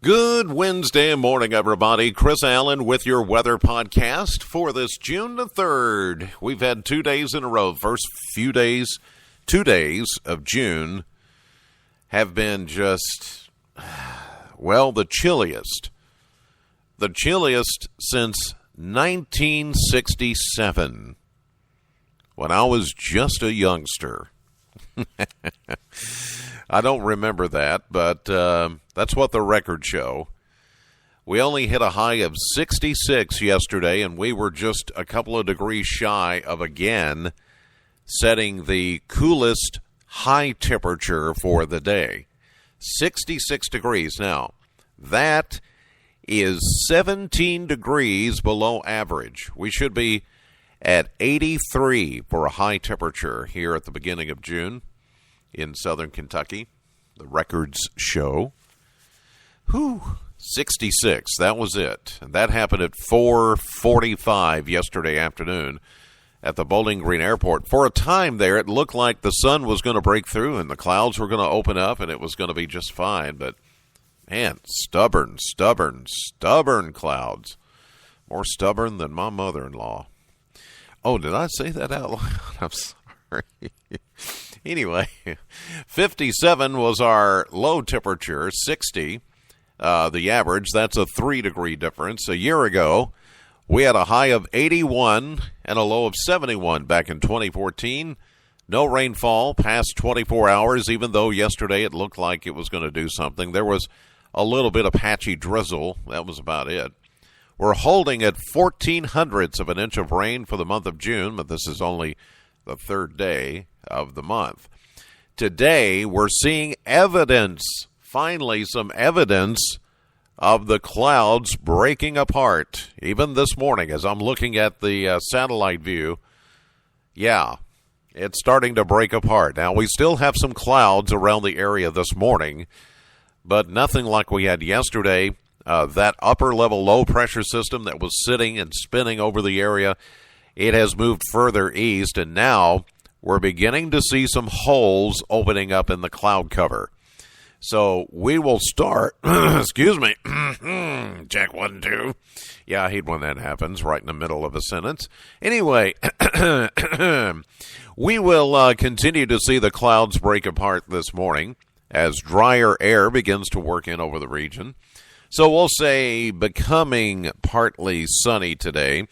Good Wednesday morning, everybody. Chris Allen with your weather podcast for this June the 3rd. We've had 2 days in a row. First 2 days of June have been just, well, the chilliest. The chilliest since 1967, when I was just a youngster. I don't remember that, but that's what the records show. We only hit a high of 66 yesterday, and we were just a couple of degrees shy of, again, setting the coolest high temperature for the day. 66 degrees. Now, that is 17 degrees below average. We should be at 83 for a high temperature here at the beginning of June in southern Kentucky. The records show. 66. That was it. And that happened at 4:45 yesterday afternoon at the Bowling Green Airport. For a time there, it looked like the sun was going to break through and the clouds were going to open up and it was going to be just fine. But, man, stubborn clouds. More stubborn than my mother-in-law. Oh, did I say that out loud? I'm sorry. Anyway, 57 was our low temperature, 60, the average. That's a 3-degree difference. A year ago, we had a high of 81 and a low of 71 back in 2014. No rainfall past 24 hours, even though yesterday it looked like it was going to do something. There was a little bit of patchy drizzle. That was about it. We're holding at 0.14 of an inch of rain for the month of June, but this is only the third day of the month. Today, we're seeing evidence, finally some evidence of the clouds breaking apart. Even this morning, as I'm looking at the satellite view, yeah, it's starting to break apart. Now, we still have some clouds around the area this morning, but nothing like we had yesterday. That upper-level low-pressure system that was sitting and spinning over the area, it has moved further east, and now we're beginning to see some holes opening up in the cloud cover. So we will start, excuse me, check 1, 2. Yeah, I hate when that happens right in the middle of a sentence. Anyway, we will continue to see the clouds break apart this morning as drier air begins to work in over the region. So we'll say becoming partly sunny today.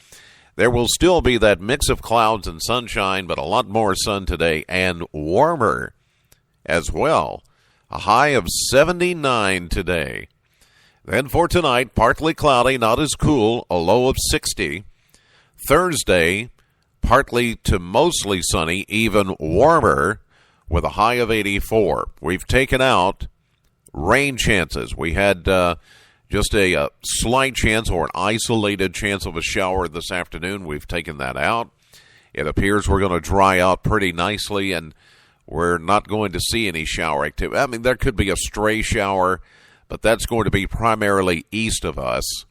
There will still be that mix of clouds and sunshine, but a lot more sun today and warmer as well. A high of 79 today. Then for tonight, partly cloudy, not as cool, a low of 60. Thursday, partly to mostly sunny, even warmer, with a high of 84. We've taken out rain chances. We had just a slight chance or an isolated chance of a shower this afternoon. We've taken that out. It appears we're going to dry out pretty nicely, and we're not going to see any shower activity. I mean, there could be a stray shower, but that's going to be primarily east of us.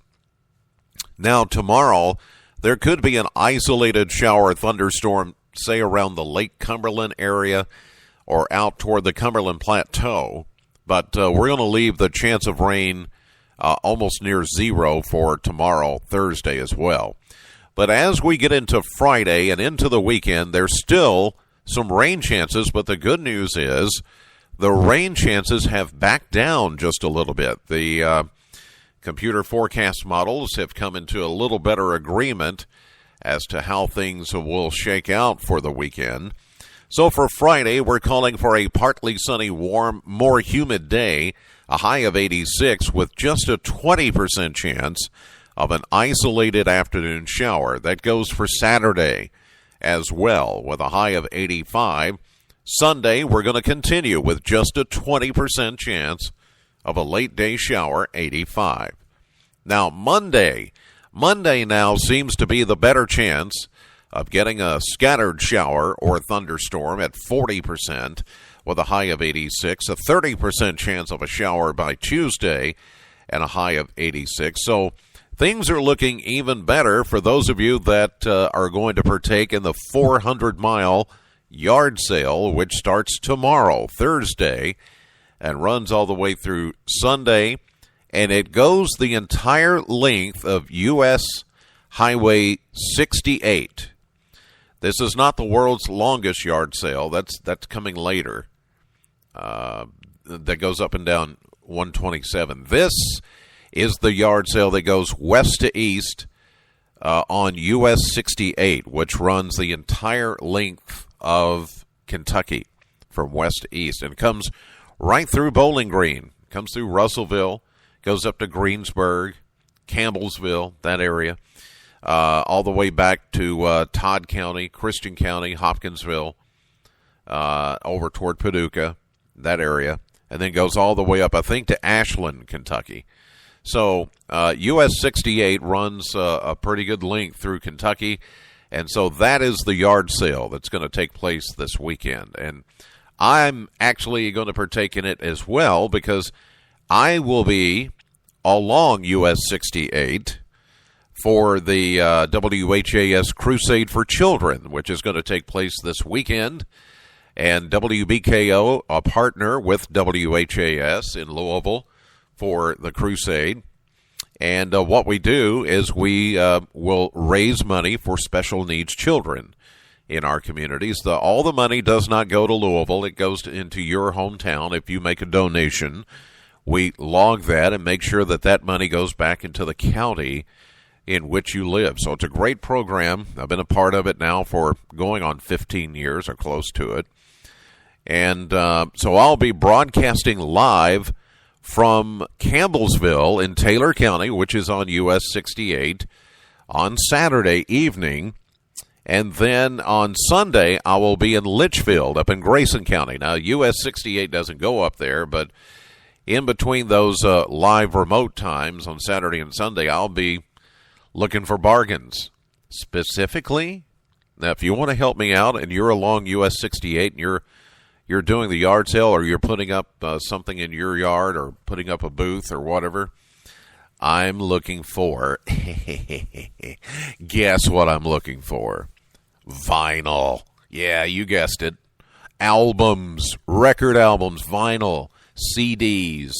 Now, tomorrow, there could be an isolated shower thunderstorm, say around the Lake Cumberland area or out toward the Cumberland Plateau. But we're going to leave the chance of rain almost near zero for tomorrow, Thursday as well. But as we get into Friday and into the weekend, there's still some rain chances, but the good news is the rain chances have backed down just a little bit. The computer forecast models have come into a little better agreement as to how things will shake out for the weekend. So for Friday, we're calling for a partly sunny, warm, more humid day, a high of 86 with just a 20% chance of an isolated afternoon shower. That goes for Saturday as well with a high of 85. Sunday, we're going to continue with just a 20% chance of a late day shower, 85. Now, Monday now seems to be the better chance of getting a scattered shower or thunderstorm at 40%. With a high of 86, a 30% chance of a shower by Tuesday, and a high of 86. So things are looking even better for those of you that are going to partake in the 400-mile yard sale, which starts tomorrow, Thursday, and runs all the way through Sunday and it goes the entire length of U.S. Highway 68. This is not the world's longest yard sale. That's coming later. That goes up and down 127. This is the yard sale that goes west to east on US 68, which runs the entire length of Kentucky from west to east, and comes right through Bowling Green, comes through Russellville, goes up to Greensburg, Campbellsville, that area, all the way back to Todd County, Christian County, Hopkinsville, over toward Paducah, that area, and then goes all the way up, I think, to Ashland, Kentucky. So US 68 runs a pretty good length through Kentucky, and so that is the yard sale that's going to take place this weekend. And I'm actually going to partake in it as well, because I will be along US 68 for the WHAS Crusade for Children, which is going to take place this weekend. And WBKO, a partner with WHAS in Louisville for the crusade. And what we do is we will raise money for special needs children in our communities. All the money does not go to Louisville. It goes into your hometown. If you make a donation, we log that and make sure that that money goes back into the county in which you live. So it's a great program. I've been a part of it now for going on 15 years or close to it. And so I'll be broadcasting live from Campbellsville in Taylor County, which is on US 68, on Saturday evening. And then on Sunday, I will be in Litchfield up in Grayson County. Now, US 68 doesn't go up there, but in between those live remote times on Saturday and Sunday, I'll be looking for bargains. Specifically, now, if you want to help me out and you're along US 68 and you're doing the yard sale, or you're putting up something in your yard, or putting up a booth or whatever, I'm looking for, guess what I'm looking for? Vinyl. Yeah, you guessed it. Albums, record albums, vinyl, CDs,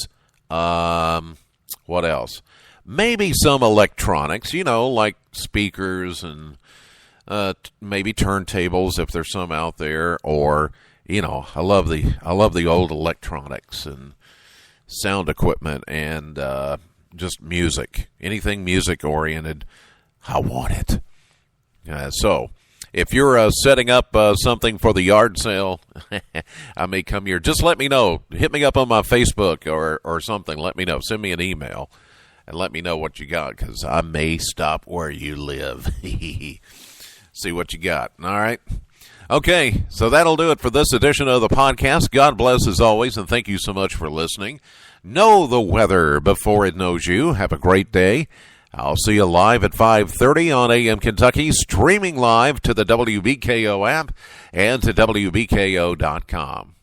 what else? Maybe some electronics, like speakers and maybe turntables if there's some out there, or I love the old electronics and sound equipment and just music. Anything music oriented, I want it. So if you're setting up something for the yard sale, I may come here. Just let me know. Hit me up on my Facebook or something. Let me know. Send me an email and let me know what you got, because I may stop where you live. See what you got. All right. Okay, so that'll do it for this edition of the podcast. God bless as always, and thank you so much for listening. Know the weather before it knows you. Have a great day. I'll see you live at 5:30 on AM Kentucky, streaming live to the WBKO app and to WBKO.com.